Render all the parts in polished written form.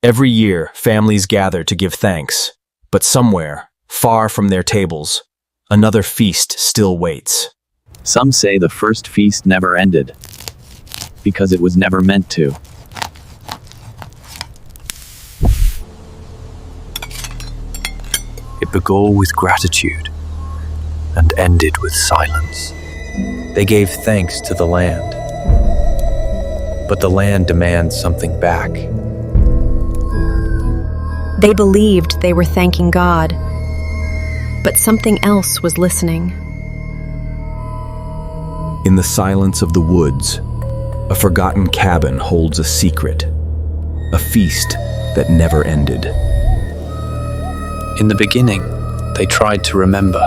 Every year, families gather to give thanks, but somewhere, far from their tables, another feast still waits. Some say the first feast never ended, because it was never meant to. It began with gratitude and ended with silence. They gave thanks to the land, but the land demands something back. They believed they were thanking God, but something else was listening. In the silence of the woods, a forgotten cabin holds a secret, a feast that never ended. In the beginning, they tried to remember.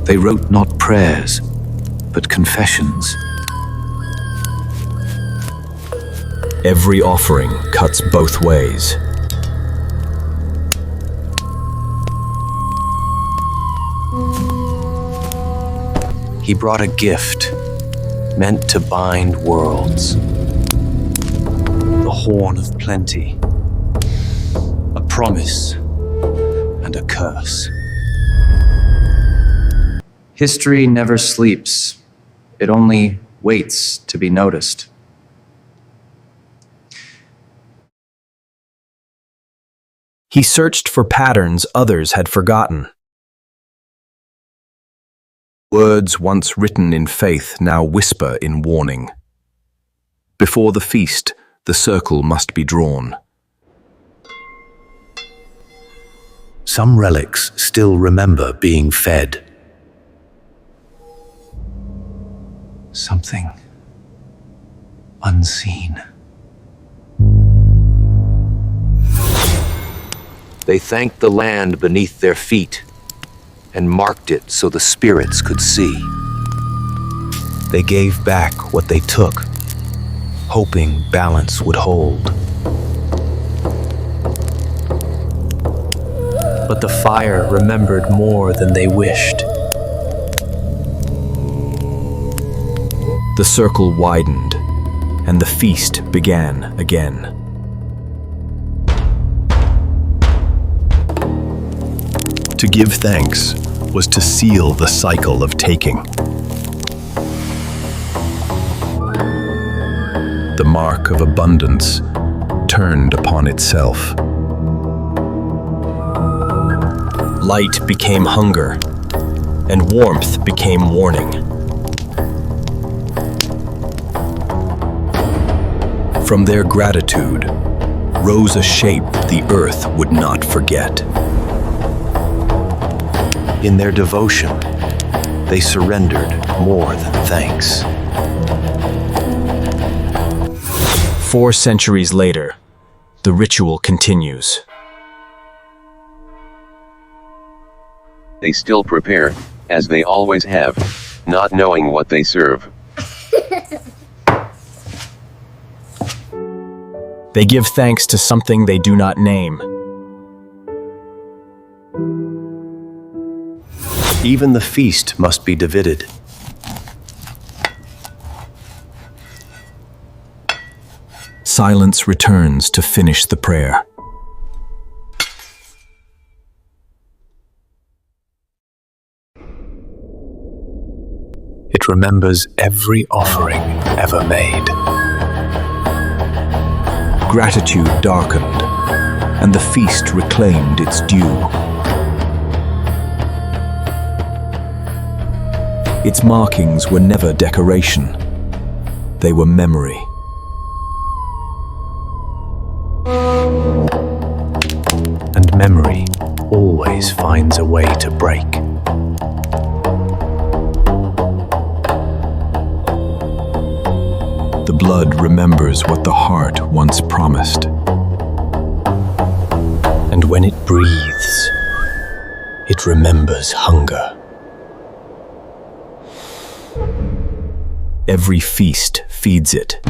They wrote not prayers, but confessions. Every offering cuts both ways. He brought a gift meant to bind worlds. The horn of plenty, a promise and a curse. History never sleeps. It only waits to be noticed. He searched for patterns others had forgotten. Words once written in faith now whisper in warning. Before the feast, the circle must be drawn. Some relics still remember being fed. Something unseen. They thanked the land beneath their feet and marked it so the spirits could see. They gave back what they took, hoping balance would hold. But the fire remembered more than they wished. The circle widened, and the feast began again. To give thanks was to seal the cycle of taking. The mark of abundance turned upon itself. Light became hunger, and warmth became warning. From their gratitude rose a shape the earth would not forget. In their devotion, they surrendered more than thanks. 4 centuries later, the ritual continues. They still prepare, as they always have, not knowing what they serve. They give thanks to something they do not name. Even the feast must be divided. Silence returns to finish the prayer. It remembers every offering ever made. Gratitude darkened, and the feast reclaimed its due. Its markings were never decoration. They were memory. And memory always finds a way to break. The blood remembers what the heart once promised. And when it breathes, it remembers hunger. Every feast feeds it.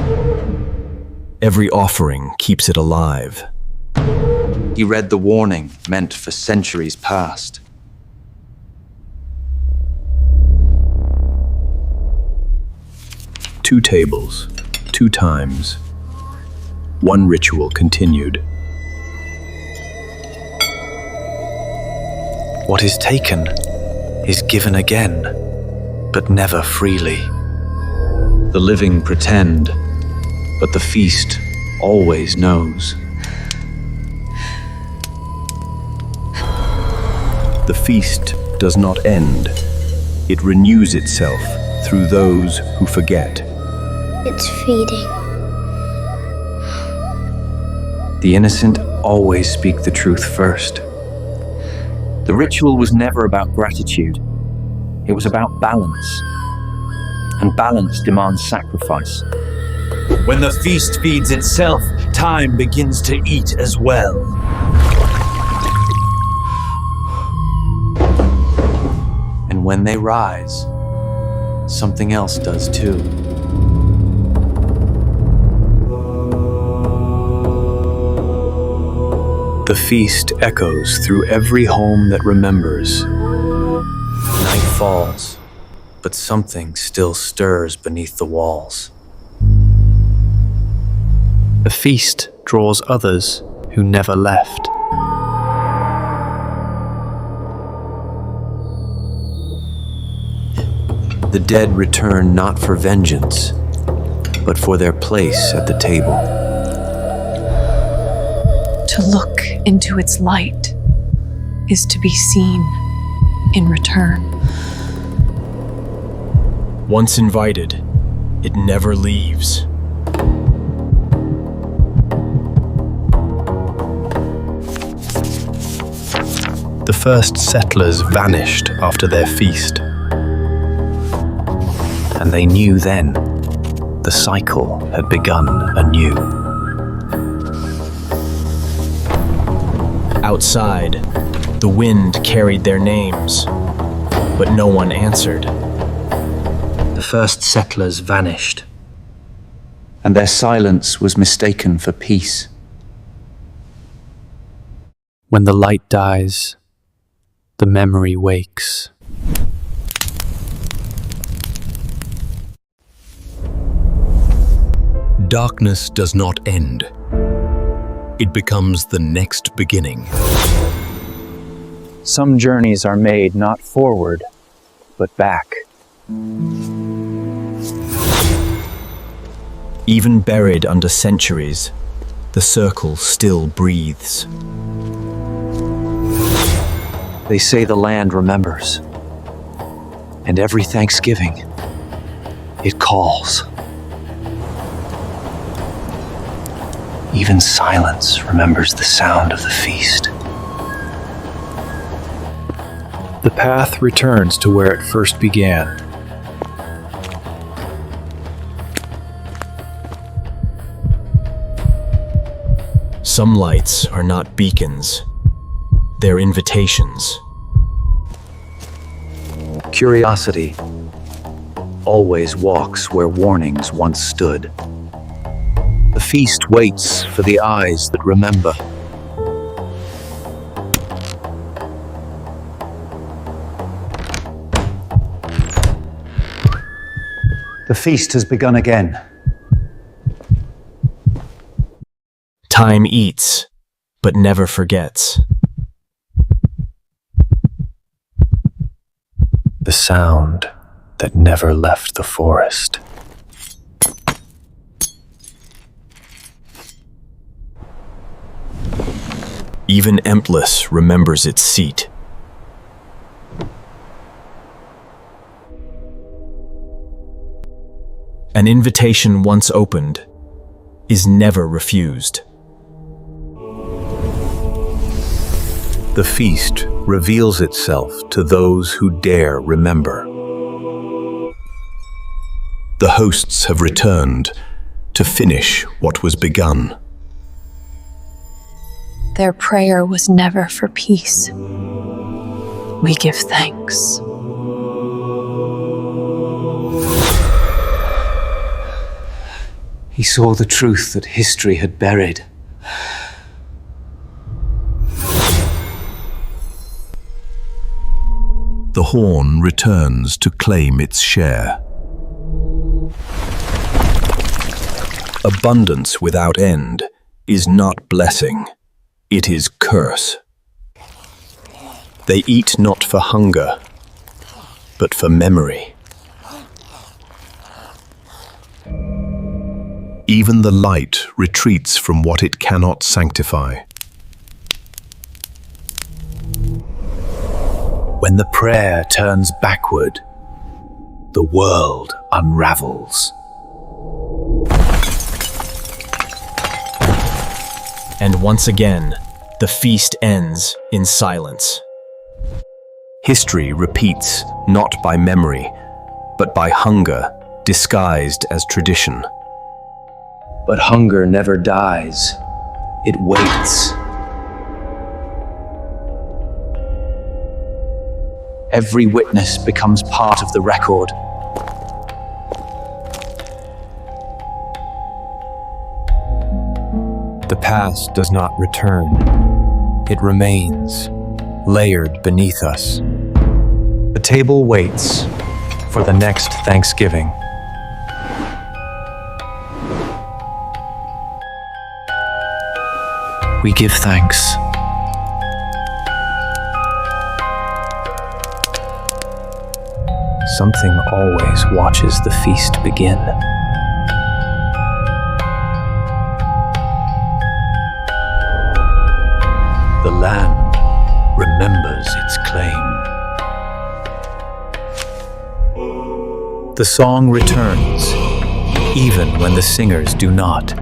Every offering keeps it alive. He read the warning meant for centuries past. 2 tables, 2 times. 1 ritual continued. What is taken is given again, but never freely. The living pretend, but the feast always knows. The feast does not end. It renews itself through those who forget. It's feeding. The innocent always speak the truth first. The ritual was never about gratitude. It was about balance. And balance demands sacrifice. When the feast feeds itself, time begins to eat as well. And when they rise, something else does too. The feast echoes through every home that remembers. Night falls, but something still stirs beneath the walls. The feast draws others who never left. The dead return not for vengeance, but for their place at the table. To look into its light is to be seen in return. Once invited, it never leaves. The first settlers vanished after their feast. And they knew then the cycle had begun anew. Outside, the wind carried their names, but no one answered. The first settlers vanished. And their silence was mistaken for peace. When the light dies, the memory wakes. Darkness does not end. It becomes the next beginning. Some journeys are made not forward, but back. Even buried under centuries, the circle still breathes. They say the land remembers. And every Thanksgiving, it calls. Even silence remembers the sound of the feast. The path returns to where it first began. Some lights are not beacons. They're invitations. Curiosity always walks where warnings once stood. The feast waits for the eyes that remember. The feast has begun again. Time eats, but never forgets. The sound that never left the forest. Even Empless remembers its seat. An invitation once opened is never refused. The feast reveals itself to those who dare remember. The hosts have returned to finish what was begun. Their prayer was never for peace. We give thanks. He saw the truth that history had buried. The horn returns to claim its share. Abundance without end is not blessing, it is curse. They eat not for hunger, but for memory. Even the light retreats from what it cannot sanctify. When the prayer turns backward, the world unravels. And once again, the feast ends in silence. History repeats not by memory, but by hunger disguised as tradition. But hunger never dies. It waits. Every witness becomes part of the record. The past does not return. It remains, layered beneath us. The table waits for the next Thanksgiving. We give thanks. Something always watches the feast begin. The land remembers its claim. The song returns, even when the singers do not.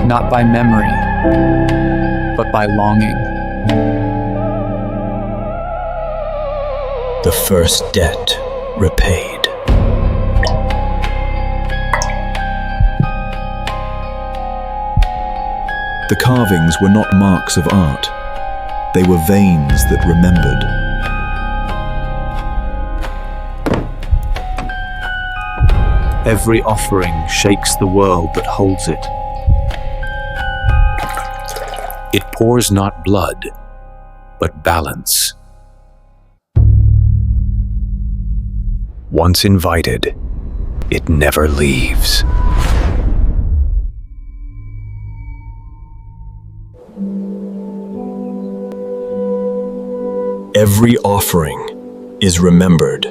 Not by memory, but by longing. The first debt repaid. The carvings were not marks of art. They were veins that remembered. Every offering shakes the world that holds it. It pours not blood, but balance. Once invited, it never leaves. Every offering is remembered.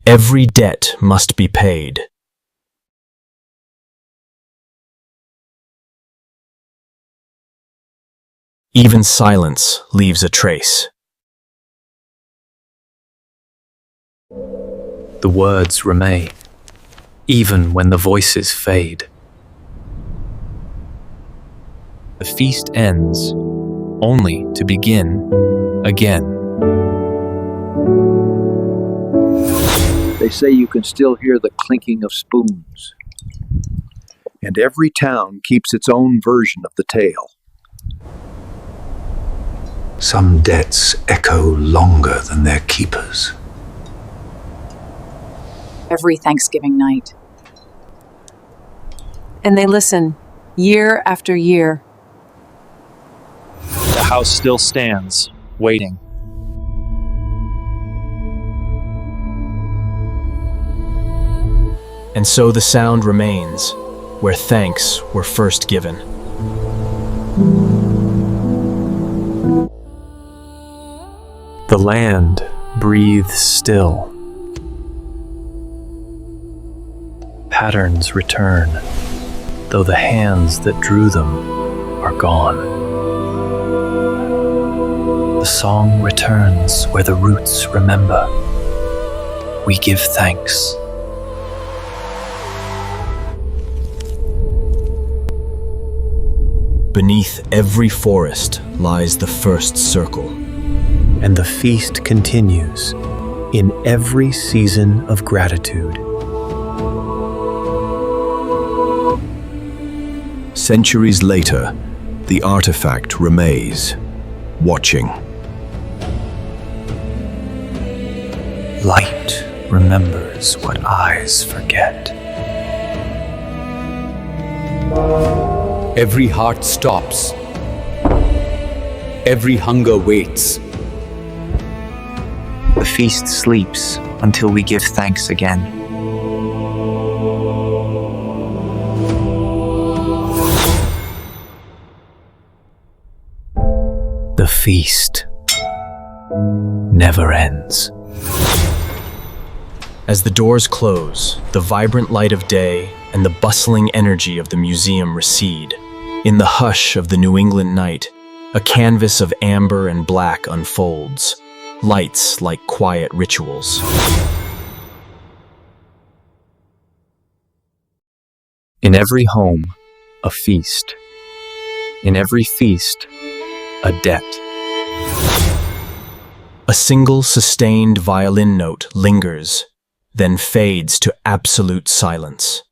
Every debt must be paid. Even silence leaves a trace. The words remain, even when the voices fade. The feast ends, only to begin again. They say you can still hear the clinking of spoons. And every town keeps its own version of the tale. Some debts echo longer than their keepers. Every Thanksgiving night. And they listen, year after year. The house still stands, waiting. And so the sound remains, where thanks were first given. The land breathes still. Patterns return, though the hands that drew them are gone. The song returns where the roots remember. We give thanks. Beneath every forest lies the first circle. And the feast continues in every season of gratitude. Centuries later, the artifact remains, watching. Light remembers what eyes forget. Every heart stops. Every hunger waits. The feast sleeps until we give thanks again. The feast never ends. As the doors close, the vibrant light of day and the bustling energy of the museum recede. In the hush of the New England night, a canvas of amber and black unfolds, lights like quiet rituals. In every home, a feast. In every feast, a debt. A single sustained violin note lingers, then fades to absolute silence.